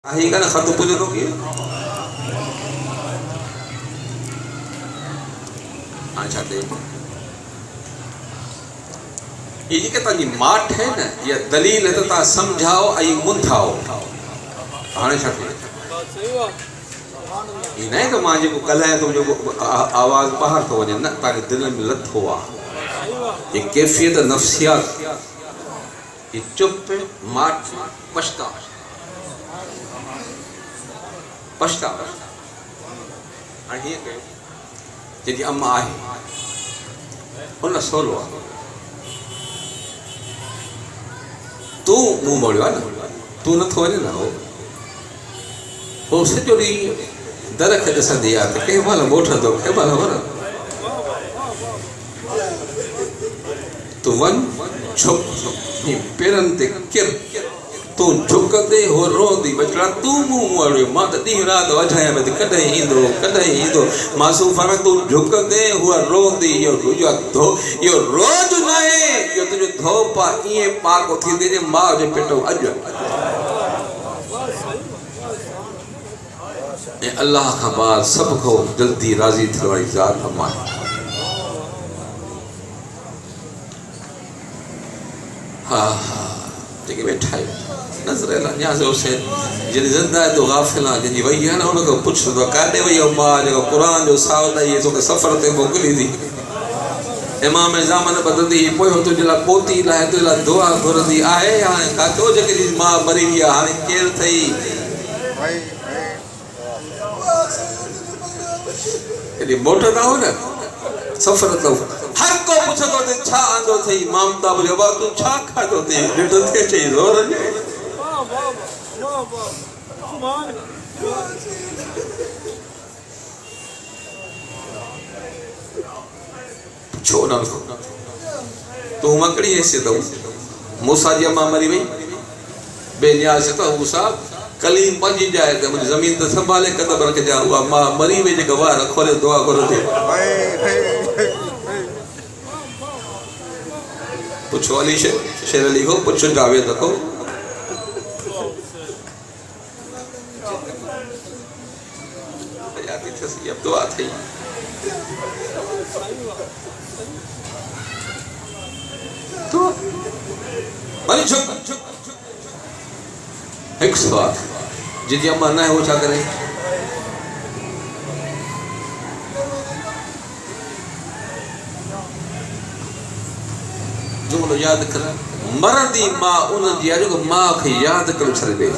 ahí kan khatu pujo to ki अच्छा दे ये जी कहता जी माठ है ना ये दलील है तो ता समझाओ आई मुंथाओ हाने छाते ये नहीं तो मां जो कल है तो जो आवाज बाहर तो वने ना ताकि दिल में लत हुआ ये कैफियत नफ्सियात ये चुप माठ पछता आणि हे jadi amma ahi उन सोलो तू मुंह मोड़ियो ना तू न थो ना हो सजोरी दरख ॾिसंदी आहे त कंहिं महिल मोटंदो कंहिं महिल वञ तू वञ झुक पेरनि ते किर तू झुकंदे हो रोंदी बचड़ा तू मुंह मोड़ियो मां त ॾींहुं राति अझायां में कॾहिं ईंदो मासूम फरमाए तू झुकंदे हुआ रोंदी इहो रोज़ न आहे इहो तुंहिंजो धोप आहे ईअं पाको थींदे जे माउ जे पेटो अॼु ऐं अलाह खां बाद सभ खां जल्दी राज़ी थियण वारी ज़ात अम्मा हा हा जेके वेठा आहियूं नज़र न्याज़ हुसैन जॾहिं ज़िंदा आहे तो गाफ़िल आहे जंहिंजी वई आहे न हुनखे पुछंदो काॾे वई आहे मां जेको क़ुर जो सावल इहे तोखे सफ़र ते मोकिली थी इमाम ज़ामन ॿधंदी पोइ तुंहिंजे लाइ पोती लाइ तुंहिंजे लाइ दुआ घुरंदी आहे हाणे काको जेके मां मरी वई आहे हाणे केरु अथई हेॾी मोटंदा हो न सफ़र अथव हर को पुछंदो ते छा आंदो अथई मामता बोलियो बाबा तूं छा खाधो अथई ॾिठो थिए चई ज़ोर छो न तूं मकड़ी हैसियत अथव मूसा जी अम्मा मरी वई बेनियाज़ त मूसा कलीम पंहिंजी जाइ ते मुंहिंजी ज़मीन ते संभाले कदम रखजां उहा मां मरी वई जेका वार खोले दुआ घुरंदी पुछो अली शेर अली को पुछो जावेद को याद थी अब दुआ थी तो वरी झुक एक सवाल जिदी अम्मा ना है वो छा करे जुमलो याद कर मरदी मां उन जी जो मां खे याद कर छड़े दे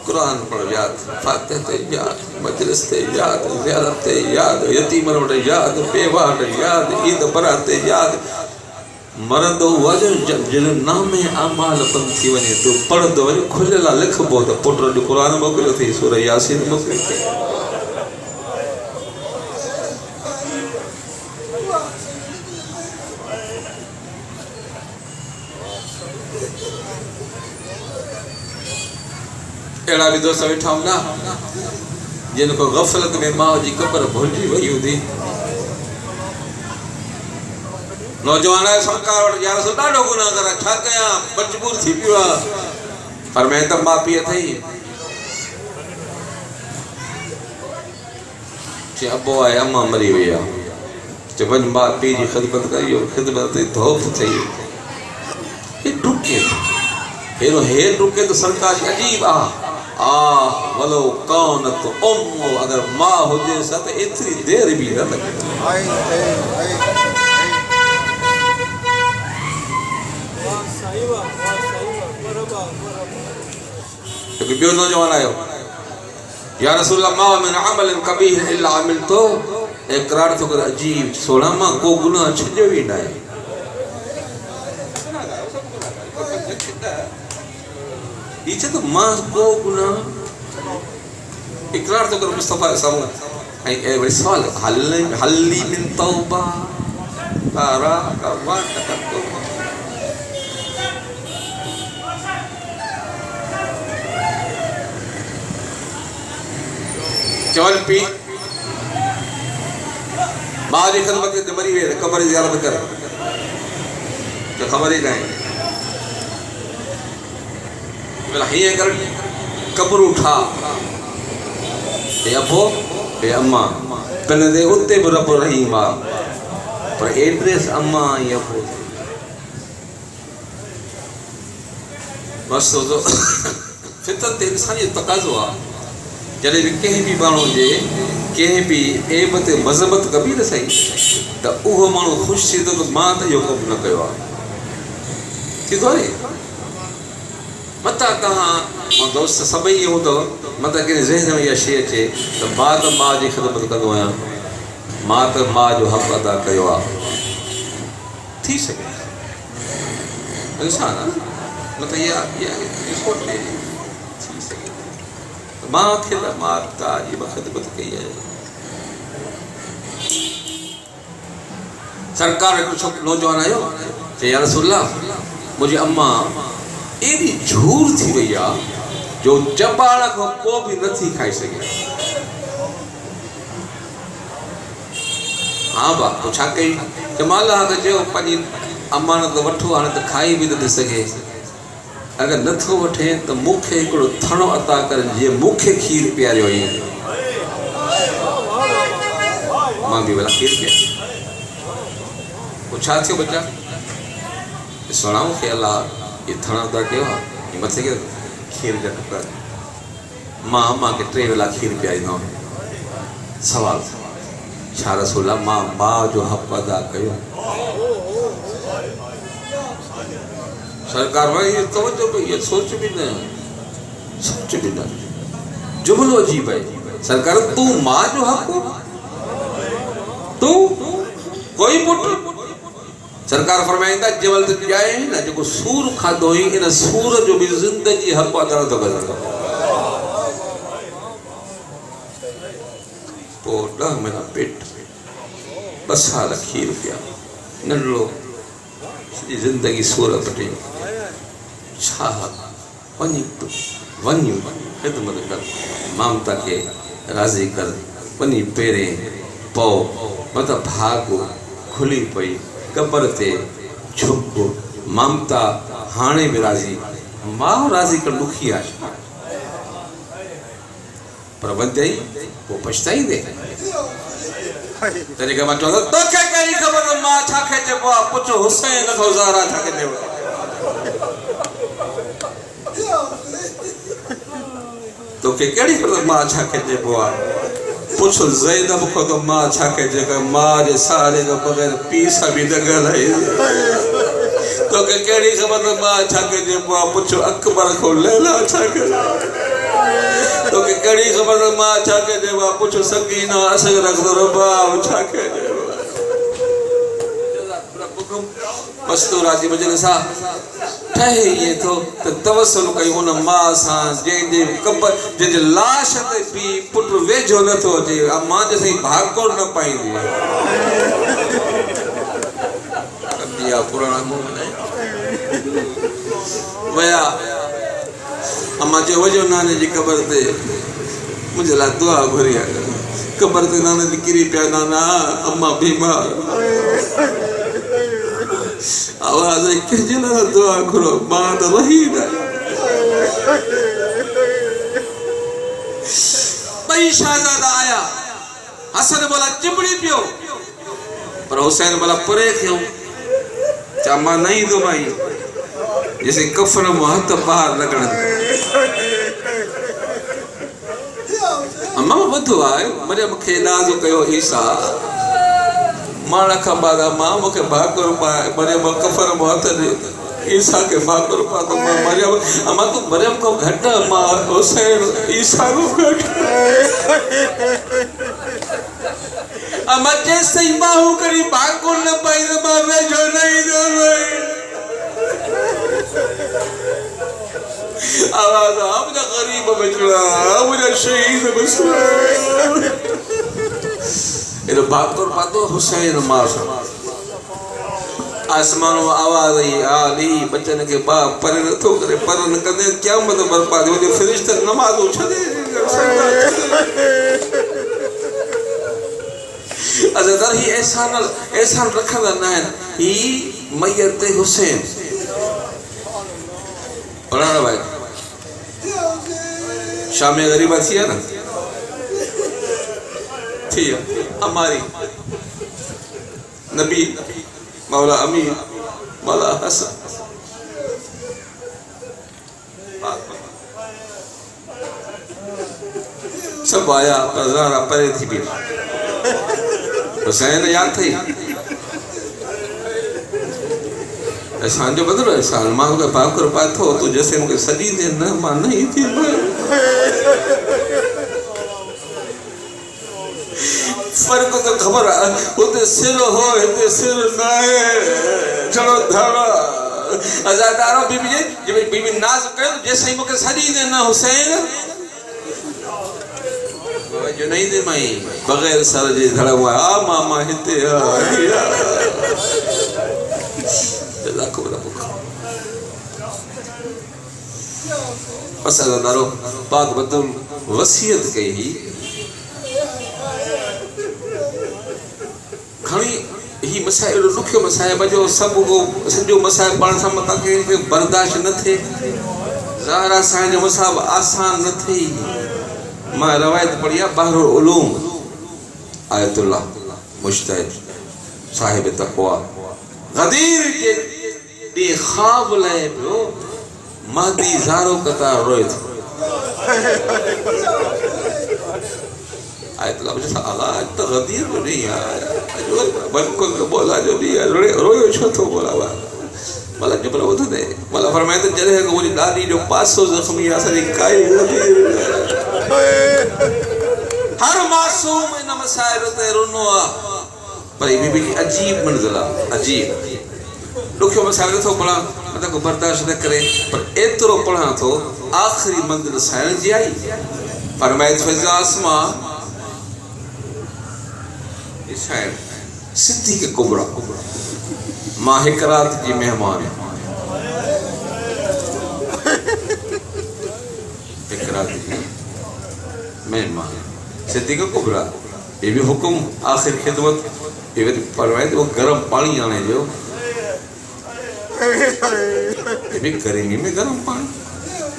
कुरान पढ़ याद फातिहा ते याद मजलिस ते याद ज़ियारत ते याद यतीमन वटि याद बेवा वटि याद ईद बरात ते याद मरंदो हुआ जो नामे अमाल बंदि थी वञे तो पढ़ंदो वञे खुलियल लिखबो त पुट जो कुरान मोकिलियो अथई सूरह यासीन मोकिलियो अहिड़ा बि दोस्त वेठा हूंदा जिन को गफ़लत में माउ जी क़बर भुलिजी वई हूंदी नौजवान आहे सरकार वटि यार सो ॾाढो गुनाहगार आहे छा कयां मजबूर थी पियो आहे पर मैं त माउ पीउ अथई चई अबो आहे अम्मा मरी वई आहे चई वञ माउ पीउ जी ख़िदमत कर इहो ख़िदमत ते धोप अथई हे डुके हेरो हे डुके त सरकार जी अजीब आहे वलो कौन तो अगर मां हुजे सा तो एतरी देर भी न लगे क्योंकि बियो नौजवान आयो या रसूल अल्लाह मा मिन अमल कबीह इल्ला अमिलतो इकरार तो कर अजीब सोना मां को गुनाह छजो ही ना है इच्छा तो मां को गुनाह इकरार तो कर मुस्तफा साहब ऐ वरी सवाल हल्ली मिन तौबा तारा का वाट कर चवल पी मां जी खिदमत ते मरी वे कब्र ज़ियारत कर तो ख़बर ही ना हीअं कर कबरू ठा हे अबो हे अम्मा पिन ते उते बि रब रही मां पर एड्रेस अम्मा ऐं अबो बस तो फितरत ते इंसानी तकाज़ो आहे जॾहिं बि कंहिं बि माण्हू जे कंहिं बि एब ते मज़बत कबी न सही त उहो माण्हू ख़ुशि थी थो त मां त इहो कमु न कयो आहे थींदो आहे मता तव्हां मां दोस्त सभई इहो हूंदव मता कंहिं ज़हन में इहा शइ अचे त मां त माउ जी ख़िदमत कंदो आहियां मां त माउ जो हक़ अदा कयो आहे थी सघे इंसान आहे मतिलबु इहा सोच थी सघे मां खे त मां तव्हांजी ख़िदमत कई आहे सरकार हिकु छोकिरो नौजवान आयो चई या रसूलल्लाह मुंहिंजी अम्मा एॾी झूर थी वई आहे जो चॿाण खां पोइ बि नथी खाई सघे हा भा पोइ छा कई जमाल त चयो पंहिंजी अम्मा न त वठो हाणे त खाई बि नथी सघे अगरि नथो वठे त मूंखे हिकिड़ो थणो अता करे जीअं मूंखे खीर पीआरियो हुई मां बि भला खीर पीआरियो पोइ छा थियो बचा ॾिसणा मूंखे अलाह इहे थण अदा कयो आहे इहे मथे खे खीर जा टुकड़ा मां अम्मा खे 3 वेला खीर पीआरींदो सवाल छा रसूला मां माउ जो हक़ अदा कयो सरकार भाई ये तवज्जो पे ये सोच भी न जुमलो अजीब है सरकार तू मां जो हक तू कोई पुट सरकार फरमाइंदा जवल ते जाए ना जो सूर खादो ही इन सूर जो भी जिंदगी हक अदा तो कर तो 10 महीना पेट 2 साल खीर पिया नंढो जिंदगी सूर पटे छा वञी ख़िदमत कर ममता के राज़ी कर वञी पहिरें पओ मतिलबु भाग खुली पई कबर ते झुक ममता हाणे बि राज़ी माउ राज़ी कर ॾुखी आहे पर वधई पोइ पछताईंदे तॾहिं खां मां चवंदो तोखे कहिड़ी ख़बर त मां छा खे चइबो आहे पुछो हुसैन खां ज़हरा छा खे चइबो तोखे कहिड़ी ख़बर मां छा खे चइबो आहे पुछो ज़ैनब खां त मां छा खे चइबो मां जे सहारे खां बग़ैर पीउ सां बि न ॻाल्हाई तोखे कहिड़ी ख़बर त मां छा खे चइबो आहे पुछो अकबर खां लैला छा खे तोखे कहिड़ी ख़बर त मां छा खे चइबो आहे पुछो सकीना असगर रबाब छा खे चइबो मस्तूरा जी वजह सां ठहे इएं थो त तवसुल कई हुन माउ सां जंहिंजे कबर जंहिंजे लाश ते बि पुटु वेझो नथो अचे मां जे साईं भागोड़ न पाईंदी कंदी आहे पुराणा वया अम्मा चयो वञो नाने जी कबर ते मुंहिंजे लाइ दुआ घुरी आहे कबर ते नाने जी किरी पिया नाना अम्मा बीमार आवाज़ कंहिंजे लाइ दुआ घुरो मां त रही न ॿई शहज़ादा आया हसन बोला चिमड़ी पियो पर हुसैन बोला परे थियो चा मां न ईंदो भाई जैसे कफन में हथ ॿाहिरि लॻण अम्मा ॿुधो आहे मरियम खे नाज़ कयो ईसा मां रखा बागा मां मूंखे भाकुर पाए मरियम कफर में हथ ॾे ईसा खे भाकुर पा तो मां मरियम अम्मा तूं मरियम खां घटि मां हुसैन ईसा खां घटि अम्मा जेसिताईं बाहू करी भाकुर न पाई त मां वेझो न ईंदो आवाज़ मुंहिंजा ग़रीब बचड़ा मुंहिंजा शहीद बचड़ा एॾो भाकुर पातो हुसैन मां सां आसमान में आवाज़ आई आली बचन के बा पर नथो करे पर न कंदे क़यामत बर्बाद हो फरिश्ता नमाज़ छॾे अज़र ही एहसान रखंदा न आहिनि ही मैयत हुसैन पढ़ाना भाई शाम गरीबा थी है ना थी हमारी नबी मौला अमीर मौला हसन सब आया ज़हरा परे थी भी हुसैन याद थी असांजो बदलो साल मां के पाक कर पाथो तू जैसे मुके सदी दे न मां नहीं थी फर्क तो खबर होते सिर हो होते सिर ना है चलो धड़ा आजादारो बीबी जे बीबी नाज कयो जैसे मुके सदी दे न हुसैन जो नहीं दे माई बगैर सर जे धड़ा हुआ आ मामा हिते आ दारो पाक बतूल वसीयत कई घणी ही मसाइल दुखियो मसाइल बजो सब को सजो मसाइल पाण सां मता के बर्दाश्त न थे ज़हरा साईं जो मसाब आसान न थी मां रवायत पढ़िया बहरुल उलूम आयतुल्लाह मुज्तहिद साहिब तक़वा गदीर के दे ख्वाब ले पियो महदी ज़ारो कतार रोए थो आयतुल्लाह मुझे आगा तो गदीर को नहीं आया जो बनको बोला जो नहीं रोयो छो तो बोला वा मला जबल होतो दे मला फरमाए तो जरे को मुझे दादी जो 500 जख्मी असरी काई गदीर हर मासूम इन मसाइल ते रोनो पर ये भी अजीब मंज़िला अजीब दुखियो मसाइल तो पढ़ा मतलब को बर्दाश्त न करे पर एतरो पढ़ा तो आखिरी मंजिल साइंस जी आई फरमाए फज़ा आसमा इशार सिद्दीक़ कुबरा मां हिक रात जी मेहमान हिक रात जी मेहमान सिद्दीक़ कुबरा ये भी हुक्म आखिर खिदमत ये फरमाए वो गरम पानी आने जो ये भी गर्मी में गरम पानी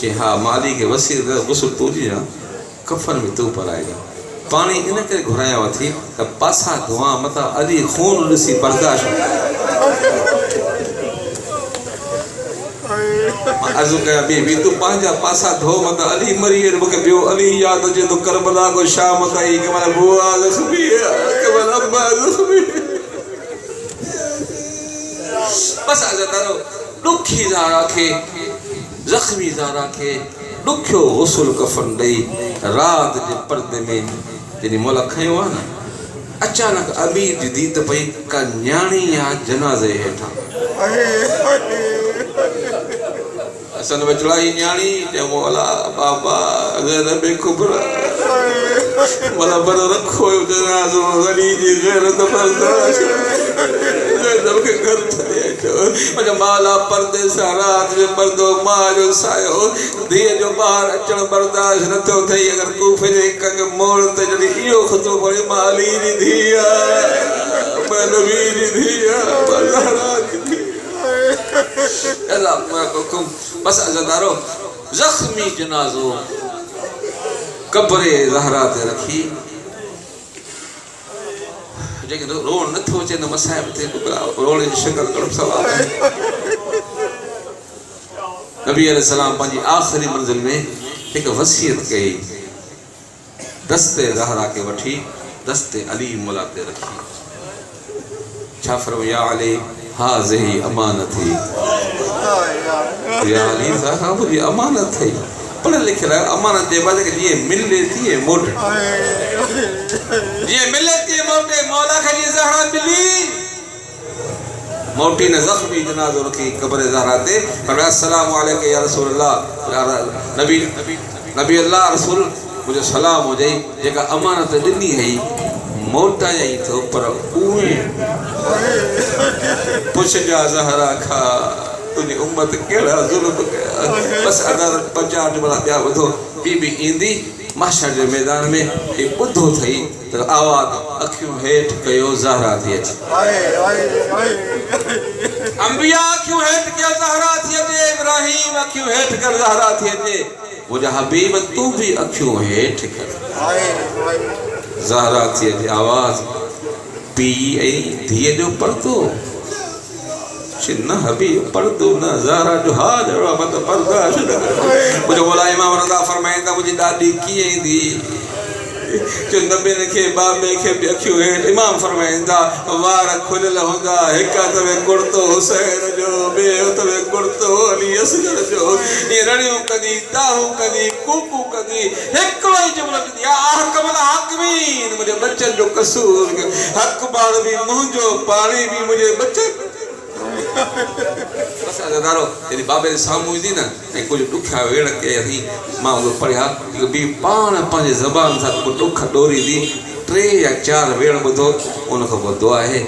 कि हाँ माली के वसी गुस्ल तू जी कफन में तू पर आएगा पानी इन करे घुराया थी त पासा धुआं मता अली खून ॾिसी बर्दाश्त अर्ज़ु कया बीबी तू पंहिंजा पासा धो मता अली मरी मूंखे ॿियो अली यादि अचे तो करबला को शाम ताईं के माना बुआ ज़ख्मी के माना अब्बा ज़ख्मी बस आजादारो दुखी ज़ारा के ज़ख्मी ज़ारा के दुखियो गुस्ल कफन ॾेई रात जे पर्दे में जॾहिं मोला खयो आहे न अचानक अबीर जी दीद पई का न्याणी या जनाज़े हेठां असन बचड़ा ही न्याणी जे मोला बाबा अगर बेखुबरा मोला बर रखो जनाज़ो गली जी गैरत बर्दाश्त के घर चले मुझे माला पर्दे सा रात में पर्दो मां जो सायो धीअ जो ॿार अचण बर्दाश्त नथो थई अगर कूफे जे हिक मोड़ ते जॾहिं इहो ख़ुतबो पढ़े मां अली जी धीअ मां नबी जी धीअ मां ज़हरा जी अल्लाह हुकुम बस अज़दारो ज़ख्मी जनाज़ो कब्रे ज़हरा ते रखी रोन नथो अचे न मसाइब थे रोने जी शक्ल कड़प सवाल नबी अलैहि सलाम पंहिंजी आखिरी मंजिल में एक वसीयत कई दस्ते ज़हरा के वठी दस्ते अली मुला ते रखी छा फरमाया या अली हाज़िही अमानती या अली ज़हरा मुझी अमानत थी पढ़े लिखे अमानत जे बाद जी मिले थी मोट जी मिले थी मोटे मौला का जी ज़हरा मिली मोटी ने ज़ख्मी जनाज़ो रखी कब्र ज़हरा ते फरमाया अस्सलाम अलैका या रसूल अल्लाह नबी नबी अल्लाह रसूल मुझे सलाम हो जाई जेका अमानत ॾिनी है मोटा जाई तो पर उहे पुछ जा ज़हरा खा तुझी उम्मत केड़ा जुल्म कया बस अगर 50 बड़ा ॿिया ॿुधो बीबी ईंदी महशर जे मैदान में हे ॿुधो थई त आवाज़ अखियूं हेठ कयो ज़हरा थी अचे अंबिया क्यों हेठ किया ज़हरा थी अचे इब्राहिम क्यों हेठ कर ज़हरा थी अचे मुझा हबीब तू भी अखियों हेठ कर ज़हरा थी अचे आवाज़ पी ऐं धीअ जो पर्दो न हबीब पर्दो न ज़हरा जो हा जहिड़ो आहे मत बर्दाश्त न कर मुंहिंजो मौला इमाम रज़ा फरमाईंदा मुंहिंजी ॾाॾी कीअं ईंदी जो नबे खे बाबे खे बि अखियूं हेठि इमाम फरमाईंदा वार खुलियल हूंदा हिक हथ में कुर्तो हुसैन जो ॿिए हथ में कुर्तो अली असगर जो ईअं रड़ियूं कंदी ताहूं कंदी कूकू कंदी हिकिड़ो ई जुमिलो कंदी हकमल हाकिमीन मुंहिंजे बचनि जो कसूर हक़ बार बि मुंहिंजो पाणी बि मुंहिंजे बचनि दारो यदि बाबे जे साम्हूं ईंदी न ऐं कुझु ॾुखिया वेड़ कई मां उहो पढ़िया ॿी पाण पंहिंजे ज़बान सां को ॾुख ॾोरींदी 3 या 4 वेड़ ॿुधो उन खां पोइ दुआ आहे